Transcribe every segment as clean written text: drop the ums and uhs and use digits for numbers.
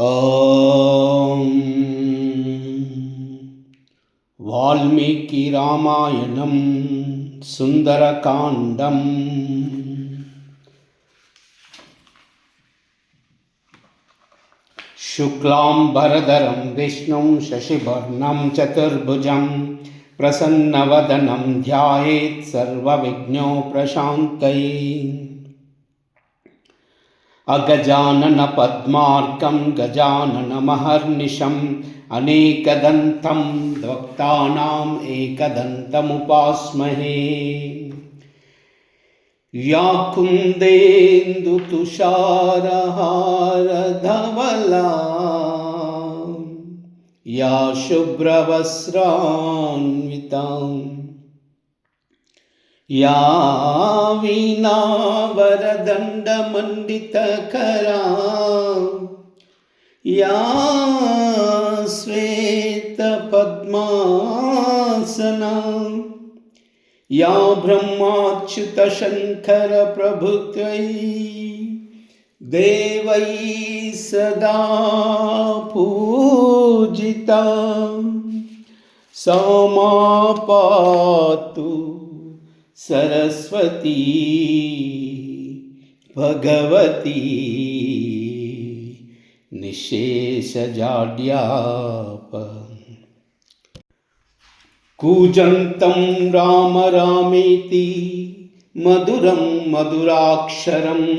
ॐ वाल्मीकि रामायणं सुन्दरकाण्डम् शुक्लाम्बरधरं विष्णुं शशिवर्णं चतुर्भुजं प्रसन्नवदनं ध्यायेत् सर्वविघ्नोपशान्तये। अगजाननपद्मार्कं गजाननमहर्निशम् अनेकदन्तं भक्तानाम् एकदन्तमुपास्महे। या कुन्देन्दुतुषारहारधवला या शुभ्रवस्त्रान्विता या वीणावरदण्डमण्डितकरा या श्वेतपद्मासना या ब्रह्माच्युतशङ्करप्रभृत्यै देवैः सदा पूजिता सा मा पातु सरस्वती भगवती निःशेषजाड्याप। कूजन्तं राम रामेति मधुरं मधुराक्षरम्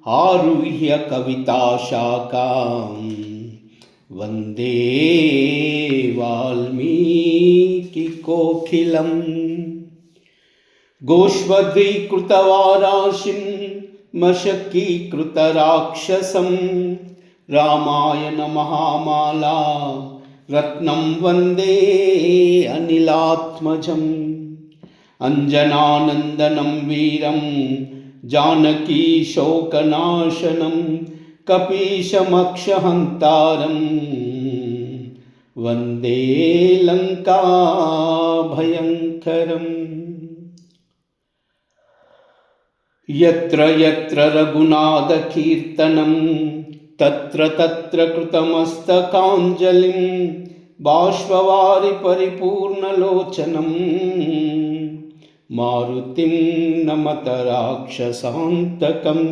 आरुह्य कविताशाखां वन्दे वाल्मीकिकोकिलम्। गोष्पदीकृतवाराशिं मशकीकृतराक्षसं रामायण महामाला रत्नं वन्दे अनिलात्मजम्। अञ्जनानन्दनं वीरं जानकी शोकनाशनं कपीशमक्षहन्तारं वन्दे लङ्काभयङ्करम्। यत्र यत्र रघुनाथकीर्तनं तत्र तत्र कृतमस्तकाञ्जलिं बाष्पवारि परिपूर्णलोचनं मारुतिं नमत राक्षसान्तकम्।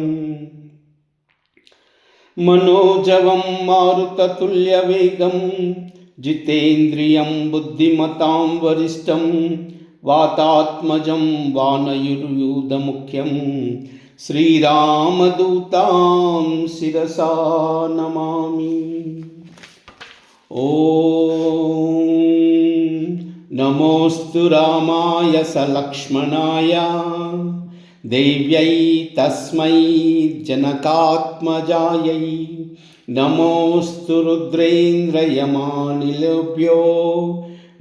मनोजवं मारुततुल्यवेगं जितेन्द्रियं बुद्धिमतां वरिष्ठं वातात्मजं वानयुर्यूधमुख्यं श्रीरामदूतां शिरसा नमामि। ॐ नमोऽस्तु रामाय सलक्ष्मणाय देव्यै तस्मै जनकात्मजायै नमोऽस्तु रुद्रेन्द्रयमानिलेभ्यो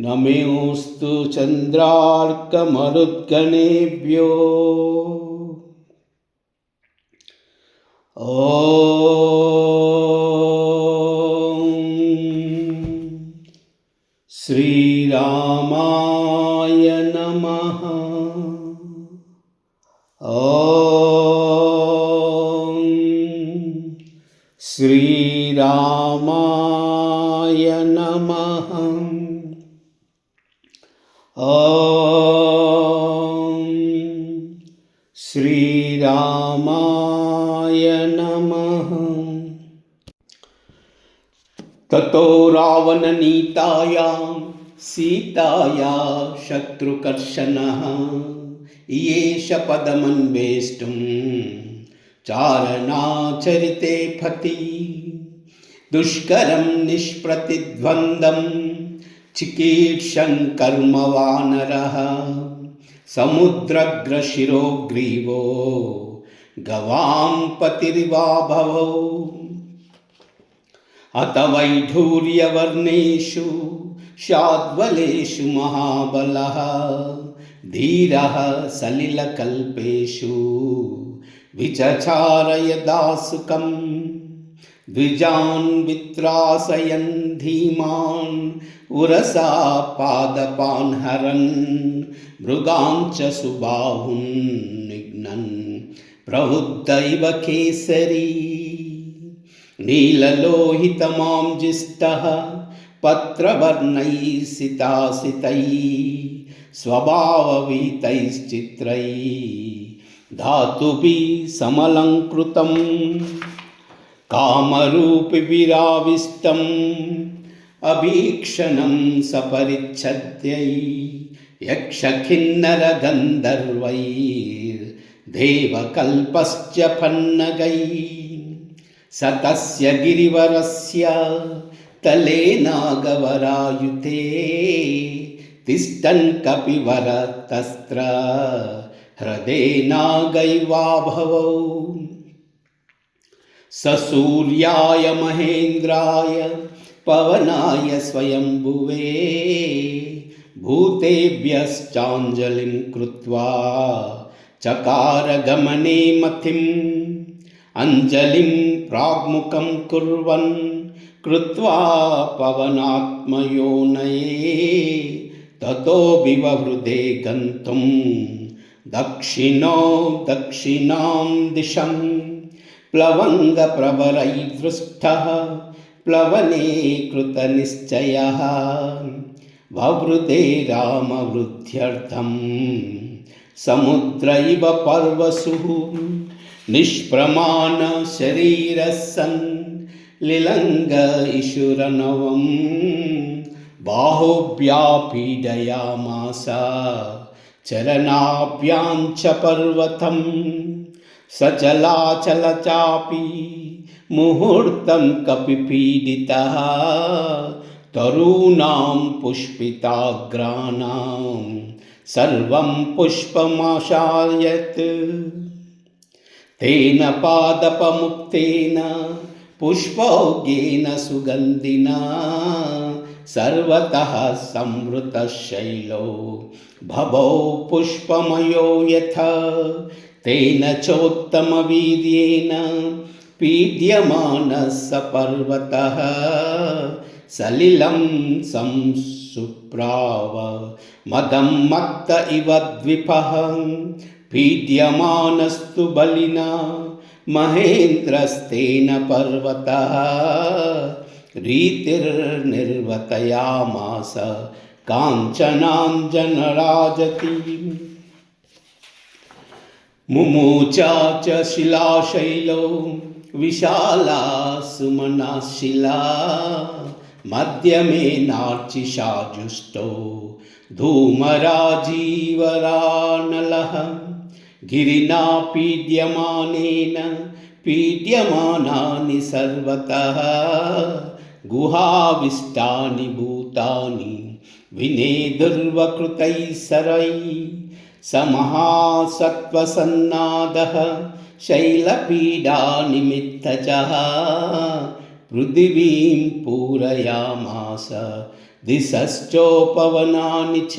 नमोऽस्तु चन्द्रार्कमरुद्गणेभ्यो। ॐ श्रीरामाय नमः। ॐ श्रीरामाय नमः। ॐ श्रीरामाय नमः। ततो रावणनीतायां सीताया शत्रुकर्षणः येष पदमन्वेष्टुं चारणाचरिते फति दुष्करं निष्प्रतिद्वन्द्वं चिकीर्षन् कर्मवानरः समुद्रग्रशिरोग्रीवो गवां पतिरिवाभवौ। अत वैढूर्यवर्णेषु शाद्वलेषु महाबलः धीरः सलिलकल्पेषु विचचार यदासुकं द्विजान् वित्रासयन् धीमान् उरसा पादपान् हरन् मृगाञ्च सुबाहुन् निघ्नन् प्रवुद्धैव केसरी नीललोहितमांजिष्टः पत्रवर्णैः सितासितैः स्वभाववीतैश्चित्रैः धातुभिः समलङ्कृतम् कामरूपिभिराविष्टम् अभीक्षणं सपरिच्छद्यै यक्षकिन्नरगन्धर्वैर्देवकल्पश्च पन्नगैः स तस्य गिरिवरस्य तले नागवरायुते तिष्ठन् कपिवरतस्त्र हृदे नागैवाभवौ स सूर्याय महेन्द्राय पवनाय स्वयंभुवे भूतेभ्यश्चाञ्जलिं कृत्वा चकार गमने मतिम् अञ्जलिं प्राग्मुखं कुर्वन् कृत्वा पवनात्मयोनये ततो विववृधे गन्तुं दक्षिणां दिशं प्लवङ्गप्रवरैर्दृष्टः प्लवने कृतनिश्चयः ववृधे रामवृद्ध्यर्थं समुद्र इव पर्वसुः निष्प्रमाण शरीरः सन् लिलङ्ग ईशुरनवं बाहुभ्यापीडयामास चरणाभ्यां च पर्वतं सचलाचल चापि मुहूर्तं कपिपीडितः तरूणां पुष्पिताग्राणां सर्वं पुष्पमाशायत् तेन पादपमुक्तेन पुष्पौघेन सुगन्धिना सर्वतः संवृतशैलो भवौ पुष्पमयो यथा तेन चोत्तमवीर्येण पीड्यमानः स पर्वतः सलिलं संसुप्राव मदं मत्त इव द्विपः पीड्यमानस्तु बलिना महेन्द्रस्तेन पर्वतः रीतिर्निर्वर्तयामास काञ्चनाञ्जनराजतीम् मुमुचा च शिलाशैलो विशाला सुमना शिला मध्यमेनार्चिषाजुष्टो धूमराजीवरानलः गिरिना पीड्यमानानि सर्वतः गुहाविष्टानि भूतानि विनेदुर्वकृतैः सरैः स महासत्त्वसन्नादः शैलपीडानिमित्तजः पृथिवीं पूरयामास दिशश्चोपवनानि च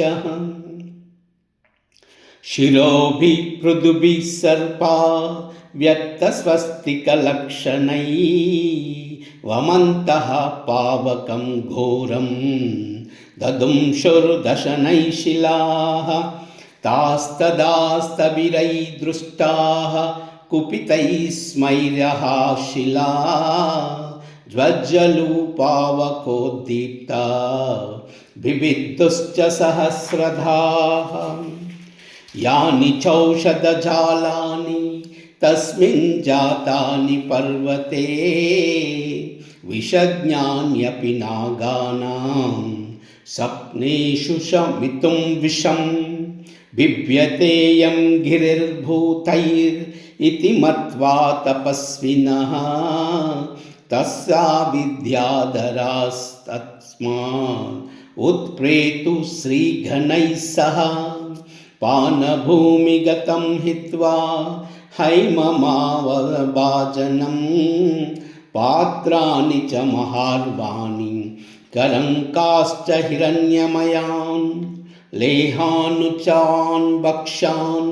शिरोभिः पृथुभिः सर्पा व्यक्तस्वस्तिकलक्षणैः वमन्तः पावकं घोरं ददुंशुर्दशनैः शिलाः तास्तदास्तविरैः दृष्टाः कुपितैः स्मैरः शिलाः ज्वज्जलूपावकोद्दीप्ता बिबिद्धुश्च सहस्रधाः यानि चौषधजालानि तस्मिन् जातानि पर्वते विषज्ञान्यपि नागानां स्वप्नेषु शमितुं विषं बिभ्यतेयं गिरिर्भूतैरिति मत्वा तपस्विनः तस्या विद्याधरास्तस्मात् उत्प्रेतु श्रीघनैः सह पानभूमिगतं हित्वा हैममावभाजनं पात्राणि च महार्वाणि कलङ्काश्च हिरण्यमयान् लेहानुचान् भक्षान्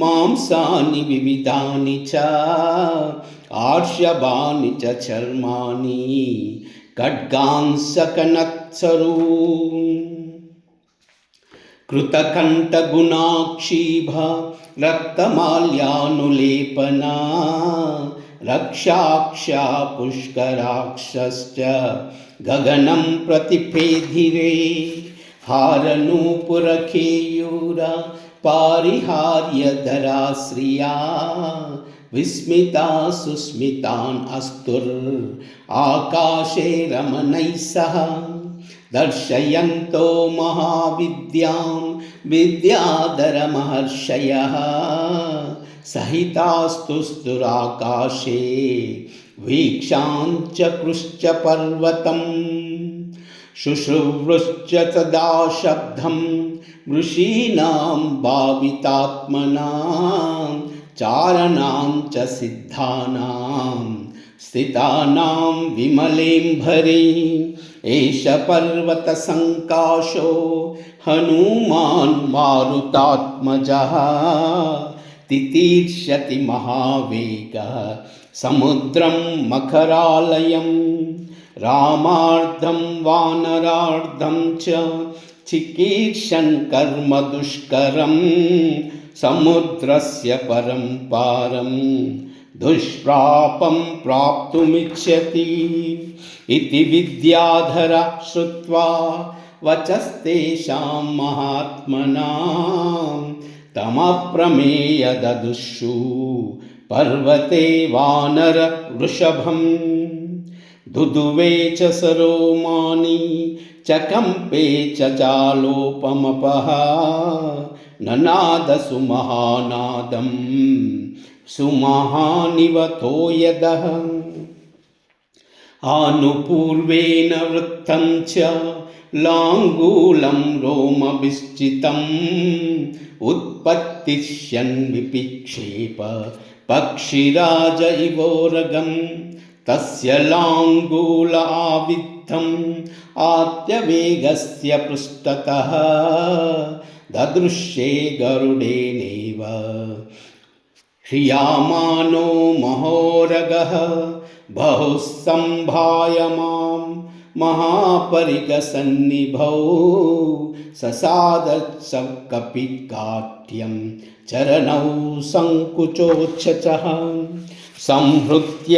मांसानि विविधानि च आर्षभानि च चर्माणि खड्गांसकनत्सरून् कृतकण्ठगुणाक्षीभा रक्तमाल्यानुलेपना रक्षाक्षा पुष्कराक्षश्च गगनं प्रतिपेधिरे हारनूपुरकेयूर पारिहार्यधरा श्रिया विस्मिता सुस्मितान् अस्तुर् आकाशे रमणैः सह दर्शयन्तो महाविद्यां विद्याधरमहर्षयः सहितास्तुस्तुराकाशे वीक्षाञ्च कृश्च पर्वतम् शुश्रूवश्च तदा शब्दं ऋषीणां भावितात्मनां चारणां च सिद्धानां स्थितानां विमलेम्भरे एष पर्वतसङ्काशो हनुमान् मारुतात्मजः तितीर्षति महावेगः समुद्रं मकरालयम् रामार्धं वानरार्धं च चिकीर्षन् कर्म दुष्करं समुद्रस्य परं पारं दुष्प्रापं प्राप्तुमिच्छति इति विद्याधर श्रुत्वा वचस्तेषां महात्मनां तमप्रमेय ददुषु पर्वते वानर वृषभम् दुदुवे च सरोमानि च कम्पे च जालोपमपः ननाद सुमहानादं सुमहानिवतो यदः आनुपूर्वेण वृत्तं च लाङ्गूलं रोमभिश्चितम् उत्पत्तिष्यन् विपिक्षेप पक्षिराज इवोरगम् तस्य लाङ्गूल आविद्धम् आत्यवेगस्य पृष्ठतः ददृश्ये गरुडेनैव ह्रियमाणो महोरगः बहुः सम्भायमां महापरिगसन्निभौ ससादच्च कपिकाठ्यं चरणौ सङ्कुचोच्छचः संहृत्य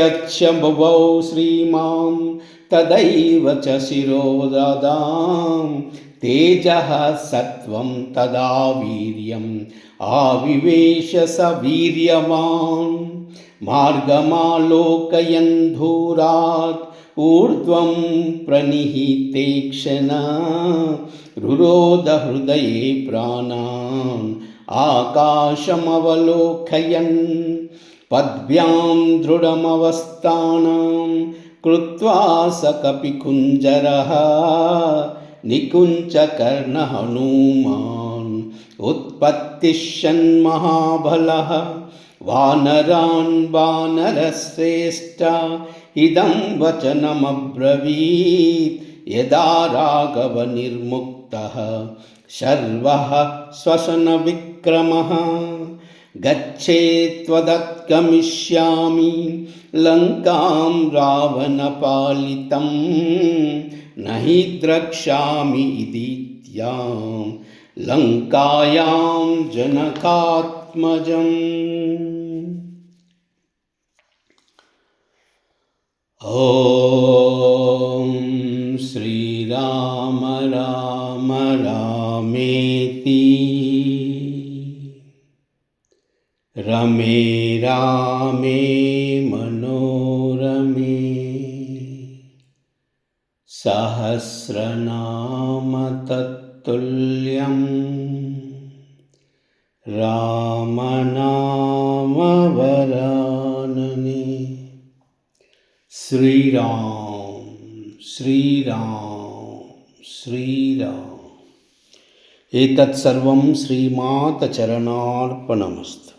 बुभौ श्रीमां तदैव च शिरोददां तेजः सत्वं तदा वीर्यम् आविवेश स वीर्यवान् मार्गमालोकयन् धूरात् ऊर्ध्वं प्रणिहितेक्षण रुरोध हृदये प्राणान् आकाशमवलोकयन् पद्भ्यां दृढमवस्थानं कृत्वा स कपिकुञ्जरः निकुञ्चकर्णहनुमान् उत्पत्तिष्यन् महाबलः वानरान् वानरश्रेष्ठ इदं वचनमब्रवीत् यदा राघवनिर्मुक्तः शर्वः श्वसनविक्रमः गच्छेत्त्वदत्गमिष्यामि लङ्कां रावणपालितं न हि द्रक्ष्यामि इदित्यां लङ्कायां जनकात्मजम्। ॐ श्रीराम राम रामेति रमे रामे मनोरमे सहस्रनाम तत्तुल्यं रामनाम वरानने। श्रीराम श्रीराम श्रीराम। एतत् सर्वं श्रीमाता चरणार्पणमस्तु।